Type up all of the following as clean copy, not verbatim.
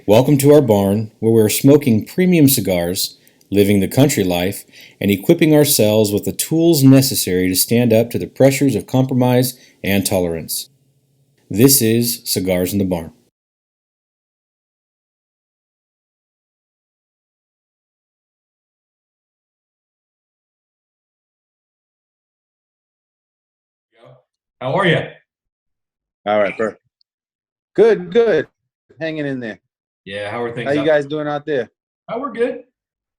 Welcome to our barn, where we're smoking premium cigars, living the country life, and equipping ourselves with the tools necessary to stand up to the pressures of compromise and tolerance. This is Cigars in the Barn. How are you? All right, perfect. Good, good. Hanging in there. Yeah, how are How things you out guys doing out there? Oh, we're good.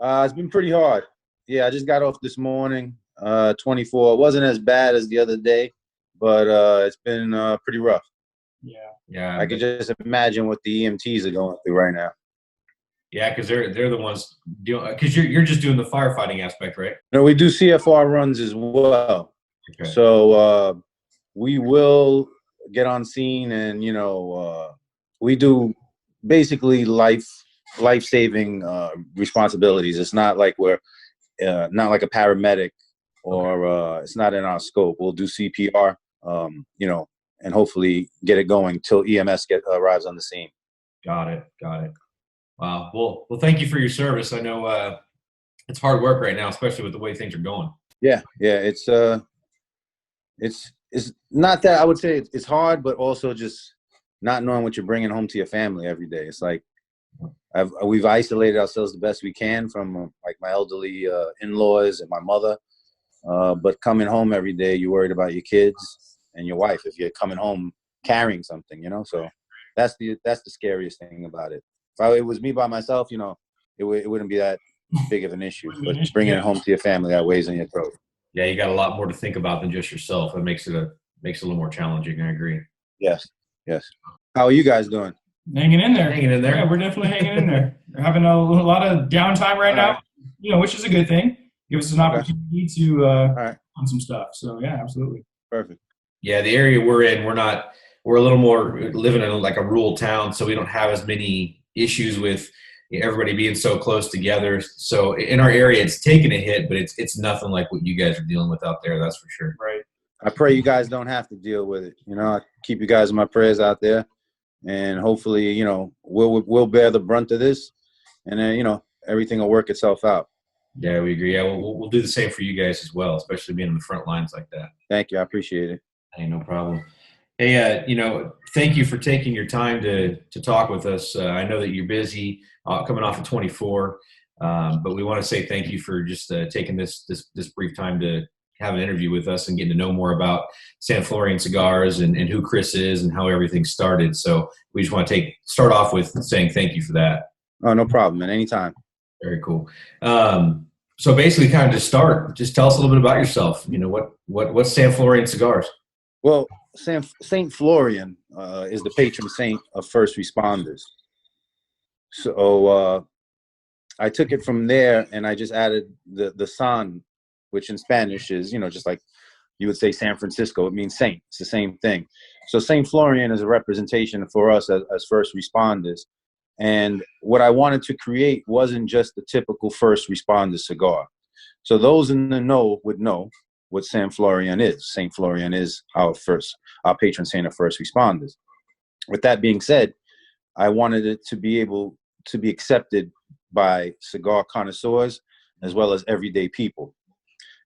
It's been pretty hard. Yeah, I just got off this morning. 24. It wasn't as bad as the other day, but it's been pretty rough. Yeah, I can just imagine what the EMTs are going through right now. yeah, because they're the ones doing. Because you're just doing the firefighting aspect, right? No, we do CFR runs as well. Okay. So we will get on scene, and we do basically life-saving responsibilities. It's not like we're not like a paramedic, or it's not in our scope. We'll do CPR, and hopefully get it going till EMS arrives on the scene. Got it. Wow. Well, thank you for your service. I know it's hard work right now, especially with the way things are going. Yeah, it's not that I would say it's hard, but also just not knowing what you're bringing home to your family every day. It's like we've isolated ourselves the best we can from like my elderly in-laws and my mother. But coming home every day, you're worried about your kids and your wife if you're coming home carrying something, So that's the scariest thing about it. If it was me by myself, it wouldn't be that big of an issue. But bringing it home to your family, that weighs on your throat. Yeah, you got a lot more to think about than just yourself. It makes it a little more challenging. I agree. Yes, yes. How are you guys doing? Hanging in there. Hanging in there. Yeah, we're definitely hanging in there. We're having a lot of downtime right now, which is a good thing. Gives us an opportunity to on some stuff. So yeah, absolutely. Perfect. Yeah, the area we're in, we're a little more living in like a rural town, so we don't have as many issues with everybody being so close together. So in our area, it's taken a hit, but it's nothing like what you guys are dealing with out there. That's for sure. Right. I pray you guys don't have to deal with it. I keep you guys in my prayers out there, and hopefully, we'll bear the brunt of this, and then everything will work itself out. Yeah, we agree. Yeah, we'll do the same for you guys as well, especially being in the front lines like that. Thank you. I appreciate it. Hey, no problem. Hey, thank you for taking your time to talk with us. I know that you're busy coming off of 24, but we want to say thank you for just taking this brief time to have an interview with us and getting to know more about San Florian Cigars and who Chris is and how everything started. So we just want to start off with saying thank you for that. Oh, no problem, man. Anytime. Very cool. So basically, kind of just tell us a little bit about yourself. What's San Florian Cigars? Well, Saint Florian is the patron saint of first responders. So I took it from there, and I just added the San, which in Spanish is, just like you would say San Francisco. It means saint. It's the same thing. So Saint Florian is a representation for us as first responders. And what I wanted to create wasn't just the typical first responder cigar. So those in the know would know what San Florian is. Saint Florian is our patron saint of first responders. With that being said, I wanted it to be able to be accepted by cigar connoisseurs as well as everyday people.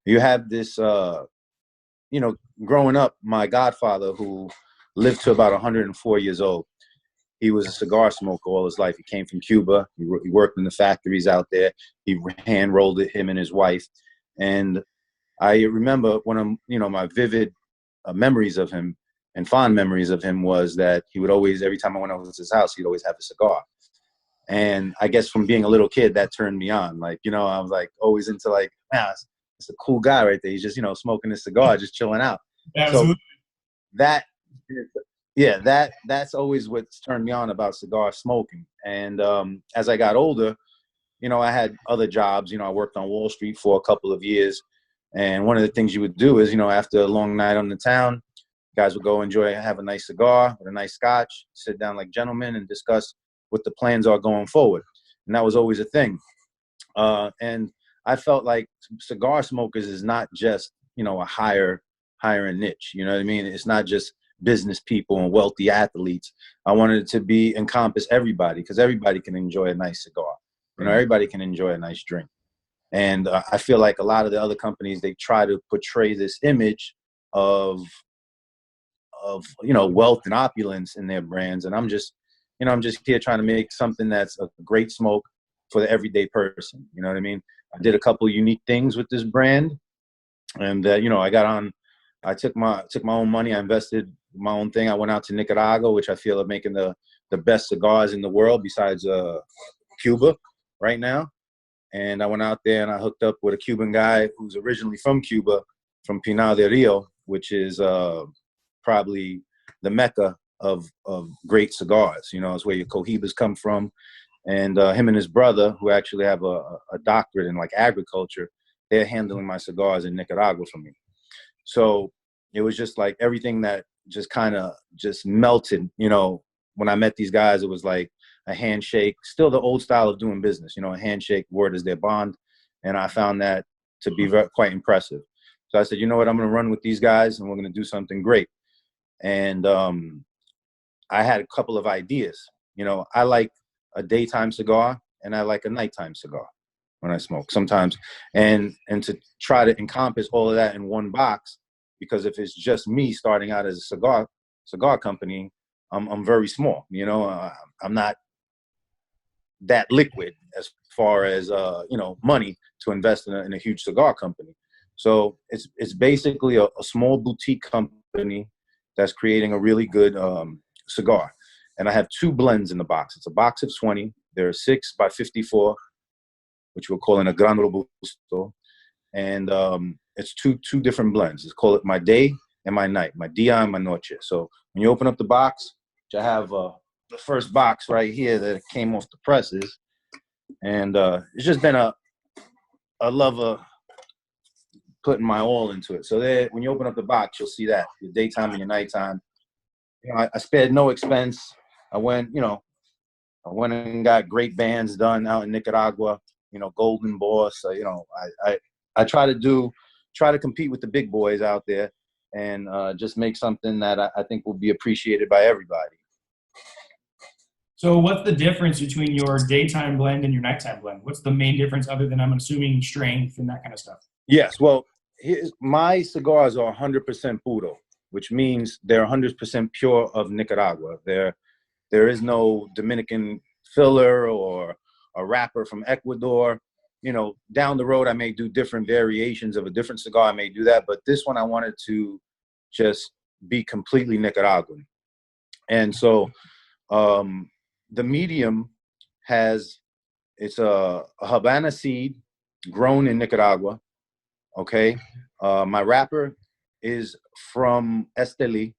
You have this, growing up, my godfather, who lived to about 104 years old, he was a cigar smoker all his life. He came from Cuba. He worked in the factories out there. He hand rolled it, him and his wife. And I remember my vivid memories of him and fond memories of him was that he would always, every time I went over to his house, he'd always have a cigar. And I guess from being a little kid, that turned me on. Like, I was like always into like, man, it's a cool guy right there. He's just, smoking his cigar, just chilling out. Absolutely. So that's always what's turned me on about cigar smoking. And as I got older, I had other jobs. I worked on Wall Street for a couple of years. And one of the things you would do is, after a long night on the town, guys would go have a nice cigar with a nice scotch, sit down like gentlemen and discuss what the plans are going forward. And that was always a thing. And I felt like cigar smokers is not just, a higher end niche. You know what I mean? It's not just business people and wealthy athletes. I wanted it to be encompass everybody, because everybody can enjoy a nice cigar. You know, everybody can enjoy a nice drink. And I feel like a lot of the other companies, they try to portray this image of wealth and opulence in their brands. And I'm just here trying to make something that's a great smoke for the everyday person. You know what I mean? I did a couple of unique things with this brand, and I took my own money. I invested my own thing. I went out to Nicaragua, which I feel are making the best cigars in the world besides Cuba right now. And I went out there and I hooked up with a Cuban guy who's originally from Cuba, from Pinar del Rio, which is probably the mecca of great cigars. You know, it's where your Cohibas come from. And him and his brother, who actually have a doctorate in like agriculture, they're handling my cigars in Nicaragua for me. So it was just like everything that just kind of just melted. You know, when I met these guys, it was like a handshake, still the old style of doing business. You know, a handshake, word is their bond. And I found that to be quite impressive. So I said, you know what, I'm going to run with these guys and we're going to do something great. And I had a couple of ideas. You know, I like a daytime cigar and I like a nighttime cigar when I smoke sometimes. And to try to encompass all of that in one box, because if it's just me starting out as a cigar company, I'm very small. You know, I'm not that liquid as far as money to invest in a huge cigar company. So it's basically a small boutique company that's creating a really good cigar. And I have 2 blends in the box. It's a box of 20. There are 6 by 54, which we're calling a Gran Robusto. And it's two different blends. Let's call it my day and my night, my dia and my noche. So when you open up the box, I have the first box right here that came off the presses. And it's just been a love of putting my all into it. So there, when you open up the box, you'll see that your daytime and your nighttime. You know, I spared no expense. I went and got great bands done out in Nicaragua. You know, Golden Boss. You know, I try to compete with the big boys out there, and just make something that I think will be appreciated by everybody. So what's the difference between your daytime blend and your nighttime blend? What's the main difference other than, I'm assuming, strength and that kind of stuff? Yes, well, my cigars are 100% puro, which means they're 100% pure of Nicaragua. There is no Dominican filler or a wrapper from Ecuador. You know, down the road, I may do different variations of a different cigar. I may do that, but this one I wanted to just be completely Nicaraguan. And so the medium it's a Havana seed grown in Nicaragua. Okay. My wrapper is from Esteli,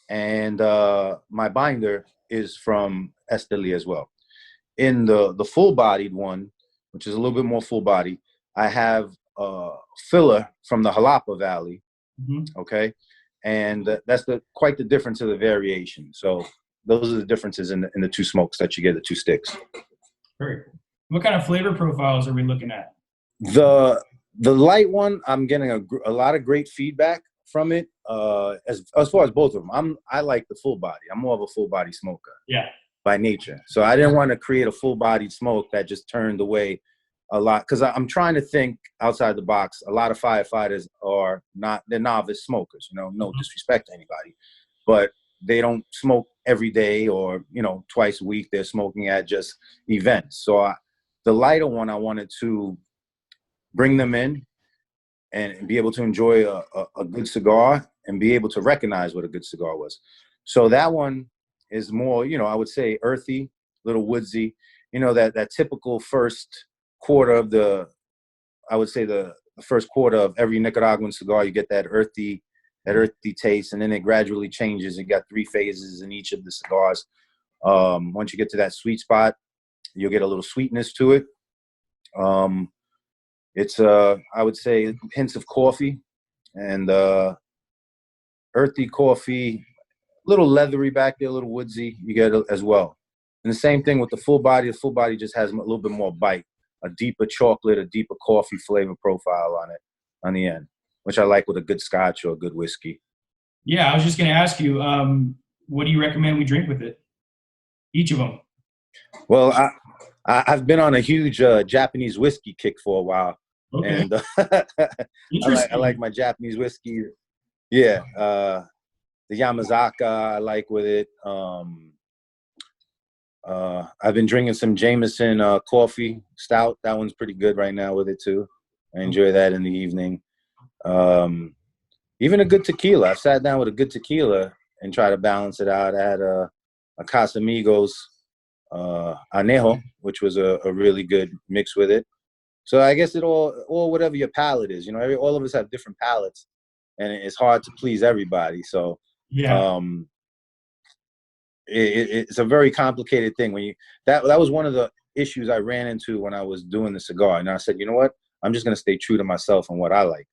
and my binder is from Esteli as well. In the full-bodied one, which is a little bit more full body, I have filler from the Jalapa Valley. Mm-hmm. Okay. And that's quite the difference of the variation. So those are the differences in the 2 smokes that you get, the 2 sticks. Very cool. What kind of flavor profiles are we looking at? The light one, I'm getting a lot of great feedback from it. As far as both of them, I like the full body. I'm more of a full body smoker. Yeah. By nature. So I didn't want to create a full bodied smoke that just turned away a lot, because I'm trying to think outside the box. A lot of firefighters they're novice smokers, you know, no disrespect to anybody, but they don't smoke every day or, you know, twice a week. They're smoking at just events. So the lighter one, I wanted to bring them in and be able to enjoy a good cigar and be able to recognize what a good cigar was. So that one is more, you know, I would say earthy, little woodsy, you know, that typical first quarter of the first quarter of every Nicaraguan cigar, you get that earthy taste, and then it gradually changes. You got 3 phases in each of the cigars. Once you get to that sweet spot, you'll get a little sweetness to it. It's I would say hints of coffee and earthy coffee, a little leathery back there, a little woodsy, you get it as well. And the same thing with the full body. The full body just has a little bit more bite, a deeper chocolate, a deeper coffee flavor profile on it, on the end, which I like with a good scotch or a good whiskey. Yeah, I was just going to ask you, what do you recommend we drink with it? Each of them. Well, I've been on a huge Japanese whiskey kick for a while, Okay. and I Interesting. like my Japanese whiskey. Yeah, the Yamazaka I like with it. I've been drinking some Jameson coffee stout. That one's pretty good right now with it too. I enjoy that in the evening. Even a good tequila. I've sat down with a good tequila and try to balance it out. I had a Casamigos Anejo, which was a really good mix with it. So I guess it all whatever your palate is. You know, all of us have different palates, and it's hard to please everybody. So Yeah. it's a very complicated thing. When you that was one of the issues I ran into when I was doing the cigar, and I said, you know what, I'm just going to stay true to myself and what I like.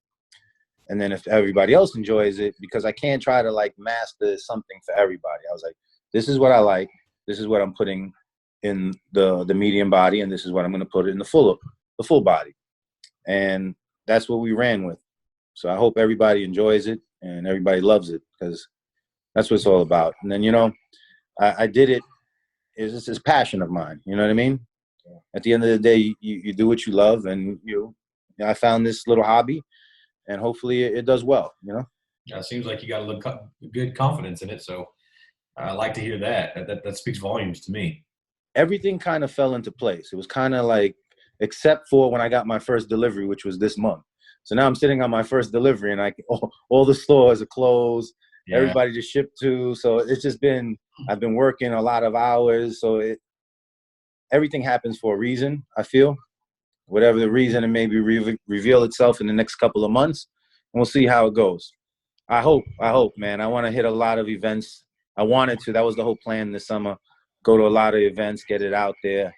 And then if everybody else enjoys it, because I can't try to like master something for everybody. I was like, this is what I like. This is what I'm putting in the medium body, and this is what I'm going to put it in the full body. And that's what we ran with. So I hope everybody enjoys it and everybody loves it, because that's what it's all about. And then, you know, I did it. It's this passion of mine. You know what I mean? At the end of the day, you do what you love, and I found this little hobby, and hopefully it does well. You know? Yeah, it seems like you got a little good confidence in it. So I like to hear that. That speaks volumes to me. Everything kind of fell into place. It was kind of like, except for when I got my first delivery, which was this month. So now I'm sitting on my first delivery, and all the stores are closed. Yeah. Everybody just shipped to. So it's just been, I've been working a lot of hours. So everything happens for a reason, I feel. Whatever the reason, it may be reveal itself in the next couple of months, and we'll see how it goes. I hope, man. I want to hit a lot of events. I wanted to. That was the whole plan this summer. Go to a lot of events, get it out there,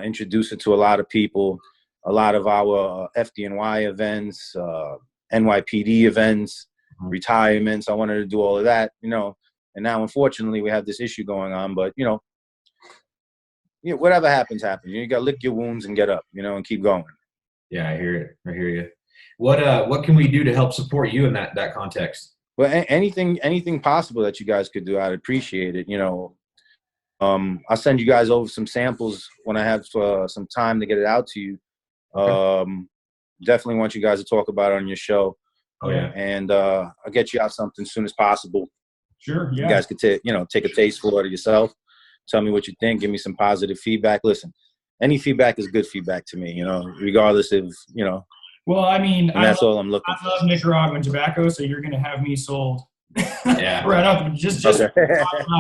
introduce it to a lot of people, a lot of our FDNY events, NYPD events, retirements. I wanted to do all of that, you know. And now, unfortunately, we have this issue going on. But, you know, whatever happens, happens. You got to lick your wounds and get up, you know, and keep going. Yeah, I hear it. I hear you. What can we do to help support you in that context? Well, anything possible that you guys could do, I'd appreciate it. You know, I'll send you guys over some samples when I have some time to get it out to you. Okay. Definitely want you guys to talk about it on your show. Oh yeah. And I'll get you out something as soon as possible. Sure. Yeah. You guys could take a taste for it yourself. Tell me what you think. Give me some positive feedback. Listen, any feedback is good feedback to me, you know, regardless of, you know. Well, I mean, that's all I'm looking for. I love Nicaraguan tobacco, so you're going to have me sold. Yeah. Right up. Just okay.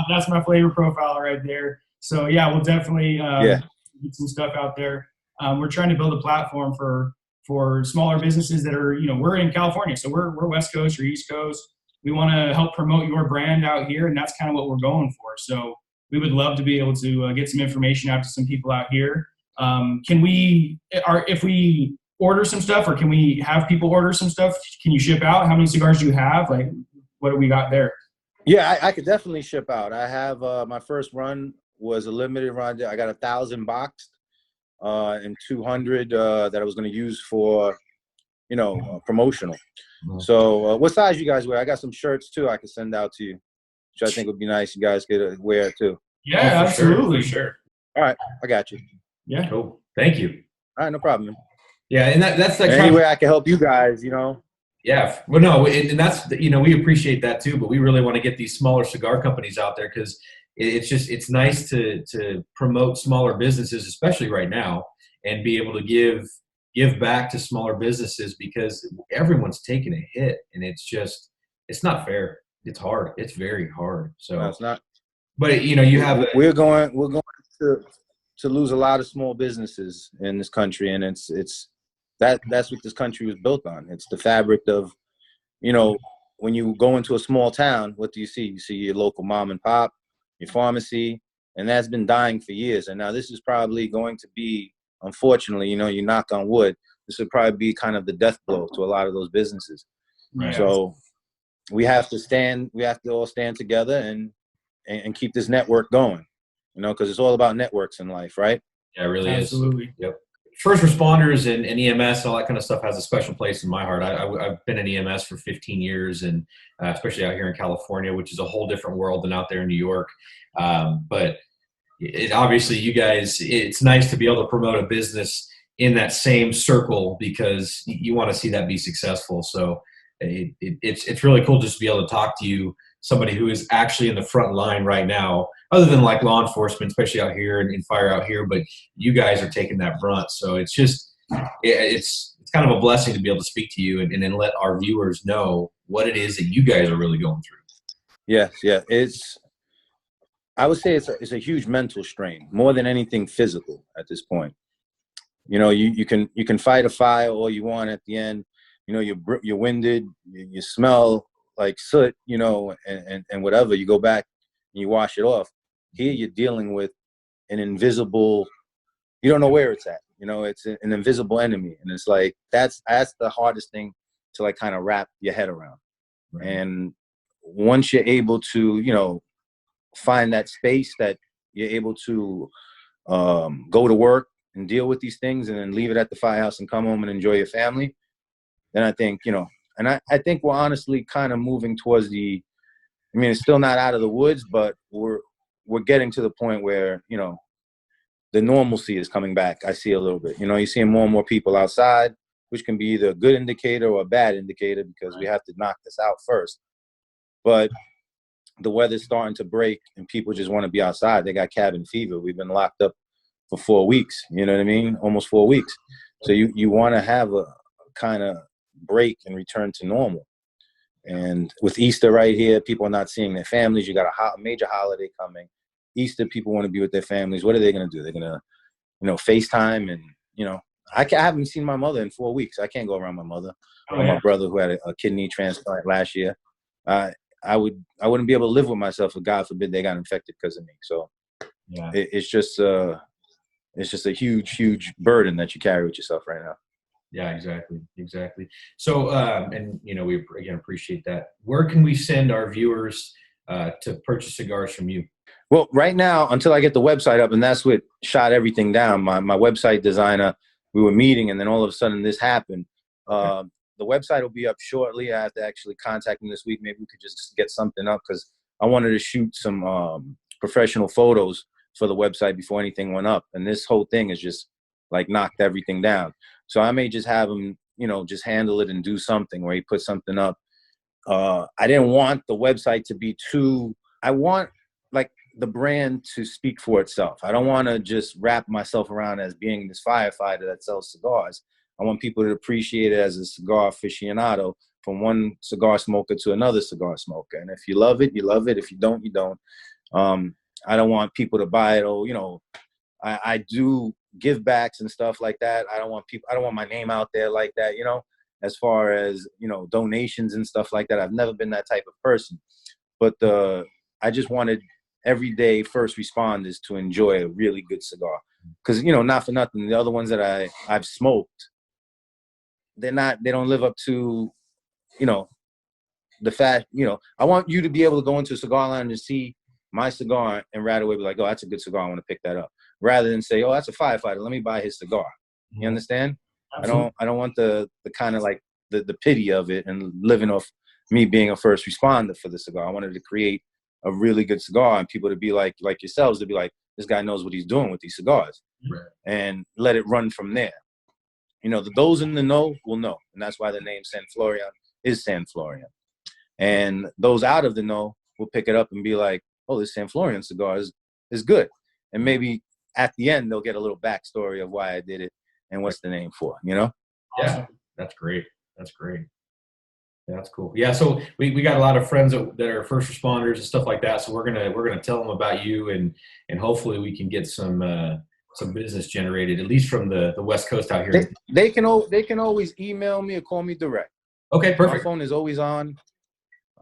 That's my flavor profile right there. So yeah, we'll definitely get some stuff out there. We're trying to build a platform for smaller businesses that are, you know, we're in California, so we're West Coast or East Coast. We want to help promote your brand out here, and that's kind of what we're going for. So we would love to be able to get some information out to some people out here. If we order some stuff, or can we have people order some stuff? Can you ship out? How many cigars do you have? Like, what do we got there? Yeah, I could definitely ship out. I have my first run was a limited run. I got 1,000 boxed and 200 that I was going to use for, you know, promotional. So what size you guys wear? I got some shirts too I could send out to you, which I think would be nice. You guys could wear too. Yeah, absolutely. Sure. All right, I got you. Yeah. Cool. Thank you. All right, no problem. Yeah, and that's like any way I can help you guys, you know. Yeah, well, no, and that's, you know, we appreciate that too, but we really want to get these smaller cigar companies out there, because it's nice to promote smaller businesses, especially right now, and be able to give back to smaller businesses, because everyone's taking a hit, and it's not fair. It's hard. It's very hard. So no, it's not. But you know, we're going to lose a lot of small businesses in this country, and that's what this country was built on. It's the fabric of, you know, when you go into a small town, what do you see? You see your local mom and pop, your pharmacy, and that's been dying for years. And now this is probably going to be, unfortunately, you know, you knock on wood, this would probably be kind of the death blow to a lot of those businesses. Right. So we have to all stand together and keep this network going, you know, because it's all about networks in life, right? Yeah, it really Absolutely. is. Yep. first responders and EMS and all that kind of stuff has a special place in my heart. I've been in EMS for 15 years, and especially out here in California, which is a whole different world than out there in New York. But obviously, you guys, it's nice to be able to promote a business in that same circle because you want to see that be successful. So it's really cool just to be able to talk to you, somebody who is actually in the front line right now, other than like law enforcement, especially out here and fire out here, but you guys are taking that brunt. So it's just, it's kind of a blessing to be able to speak to you and then let our viewers know what it is that you guys are really going through. Yes. Yeah. I would say it's a huge mental strain more than anything physical at this point. You know, you can fight a fire all you want. At the end, you know, you're winded, you smell like soot, you know, and whatever. You go back and you wash it off. Here you're dealing with an invisible, you don't know where it's at. You know, it's an invisible enemy. And it's like, that's the hardest thing to like kind of wrap your head around. Right. And once you're able to, you know, find that space that you're able to go to work and deal with these things and then leave it at the firehouse and come home and enjoy your family, then I think, you know, and I think we're honestly kind of moving towards I mean, it's still not out of the woods, but we're getting to the point where, you know, the normalcy is coming back. I see a little bit, you know, you're seeing more and more people outside, which can be either a good indicator or a bad indicator because we have to knock this out first. But the weather's starting to break and people just want to be outside. They got cabin fever. We've been locked up for 4 weeks, you know what I mean? Almost 4 weeks. So you want to have a kind of break and return to normal. And with Easter right here, people are not seeing their families. You got a major holiday coming. Easter, people want to be with their families. What are they going to do? They're going to, you know, FaceTime and, you know, I haven't seen my mother in 4 weeks. I can't go around my mother or my brother who had a kidney transplant last year. I wouldn't be able to live with myself if, God forbid, they got infected because of me. So yeah, it's just a huge burden that you carry with yourself right now. Yeah, exactly. So, and you know, we again appreciate that. Where can we send our viewers to purchase cigars from you? Well, right now, until I get the website up, and that's what shot everything down. My website designer, we were meeting, and then all of a sudden this happened. Okay. The website will be up shortly. I have to actually contact him this week. Maybe we could just get something up because I wanted to shoot some professional photos for the website before anything went up. And this whole thing is just like knocked everything down. So I may just have him, you know, just handle it and do something where he puts something up. I didn't want the website to be I want like the brand to speak for itself. I don't want to just wrap myself around as being this firefighter that sells cigars. I want people to appreciate it as a cigar aficionado from one cigar smoker to another cigar smoker. And if you love it, you love it. If you don't, you don't. I don't want people to buy it. Oh, you know, I do give backs and stuff like that. I don't want my name out there like that, you know, as far as, you know, donations and stuff like that. I've never been that type of person. But I just wanted everyday first responders to enjoy a really good cigar. Because, you know, not for nothing, the other ones that I've smoked, they don't live up to, you know, the fact, you know, I want you to be able to go into a cigar lounge and see my cigar and right away be like, oh, that's a good cigar, I want to pick that up. Rather than say, oh, that's a firefighter, let me buy his cigar. You understand? Absolutely. I don't want the kind of like the pity of it and living off me being a first responder for the cigar. I wanted to create a really good cigar and people to be like yourselves, to be like, this guy knows what he's doing with these cigars. Right. And let it run from there. You know, those in the know will know. And that's why the name San Florian is San Florian. And those out of the know will pick it up and be like, oh, this San Florian cigar is good. And maybe at the end, they'll get a little backstory of why I did it and what's the name for, you know? Yeah, that's great. Yeah, that's cool. Yeah, so we got a lot of friends that are first responders and stuff like that. So we're gonna tell them about you and hopefully we can get some business generated, at least from the West Coast out here. They can always email me or call me direct. Okay, perfect. My phone is always on.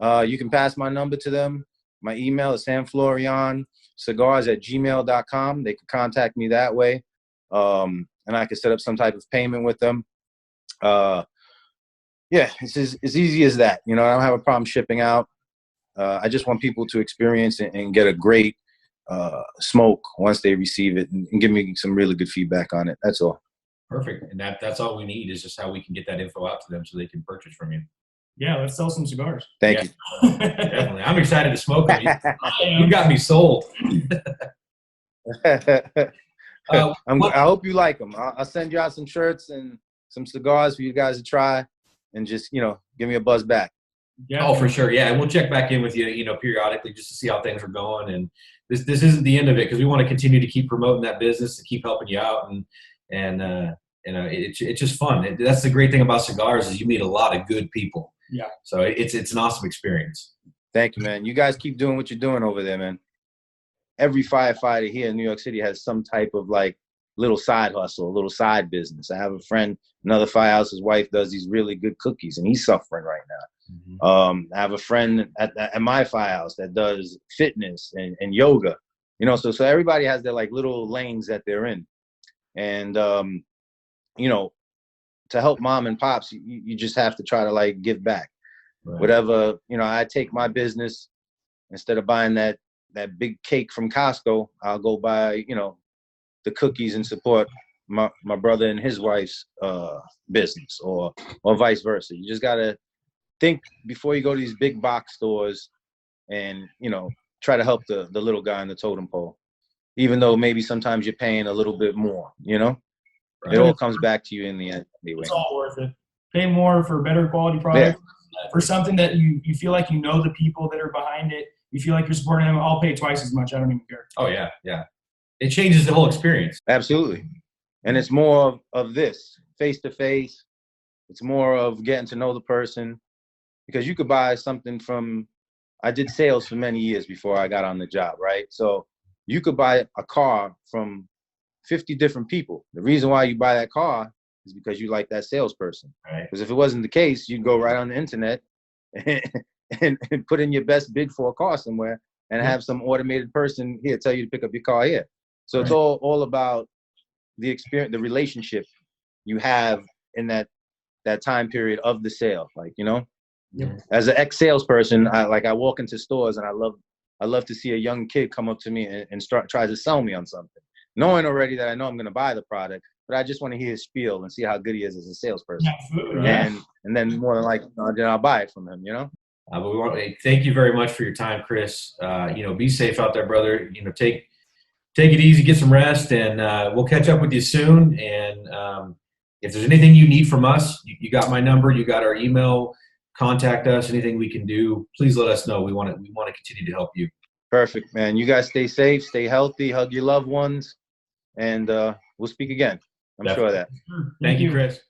You can pass my number to them. My email is sanflorioncigars@gmail.com. They can contact me that way. And I can set up some type of payment with them. Yeah, it's easy as that. You know, I don't have a problem shipping out. I just want people to experience it and get a great smoke once they receive it and give me some really good feedback on it. That's all. Perfect. And that's all we need is just how we can get that info out to them so they can purchase from you. Yeah, let's sell some cigars. Thank you. Definitely. I'm excited to smoke them. I You got me sold. I hope you like them. I'll send you out some shirts and some cigars for you guys to try, and just give me a buzz back. Yeah. Oh, for sure. Yeah, and we'll check back in with you, periodically just to see how things are going. And this isn't the end of it, because we want to continue to keep promoting that business, to keep helping you out, and it's just fun. That's the great thing about cigars, is you meet a lot of good people. Yeah. So it's an awesome experience. Thank you, man. You guys keep doing what you're doing over there, man. Every firefighter here in New York City has some type of like little side hustle, a little side business. I have a friend, another firehouse's wife does these really good cookies, and he's suffering right now. Mm-hmm. I have a friend at my firehouse that does fitness and yoga, so everybody has their like little lanes that they're in. And, to help mom and pops, you just have to try to like give back. Right. Whatever, I take my business, instead of buying that big cake from Costco, I'll go buy, the cookies and support my brother and his wife's business, or vice versa. You just got to think before you go to these big box stores, and, try to help the little guy in the totem pole, even though maybe sometimes you're paying a little bit more, Right. It all comes back to you in the end anyway. It's all worth it. Pay more for better quality product, for something that you feel like the people that are behind it. You feel like you're supporting them. I'll pay twice as much. I don't even care. Oh, yeah, yeah. It changes the whole experience. Absolutely. And it's more of this, face-to-face. It's more of getting to know the person. Because you could buy something I did sales for many years before I got on the job, right? So you could buy a car from 50 different people. The reason why you buy that car is because you like that salesperson. Right. Because if it wasn't the case, you'd go right on the internet and put in your best bid for a car somewhere, and have some automated person here tell you to pick up your car here. So it's all about the experience, the relationship you have in that time period of the sale. Like, as an ex-salesperson, I walk into stores, and I love to see a young kid come up to me and try to sell me on something, knowing already that I know I'm going to buy the product, but I just want to hear his spiel and see how good he is as a salesperson. Absolutely. And then more than likely, then I'll buy it from him, But we want to thank you very much for your time, Chris. Be safe out there, brother. Take it easy, get some rest, and we'll catch up with you soon. And if there's anything you need from us, you got my number, you got our email. Contact us. Anything we can do, please let us know. We want to continue to help you. Perfect, man. You guys stay safe, stay healthy, hug your loved ones, and we'll speak again. I'm sure of that. Thank you, Chris.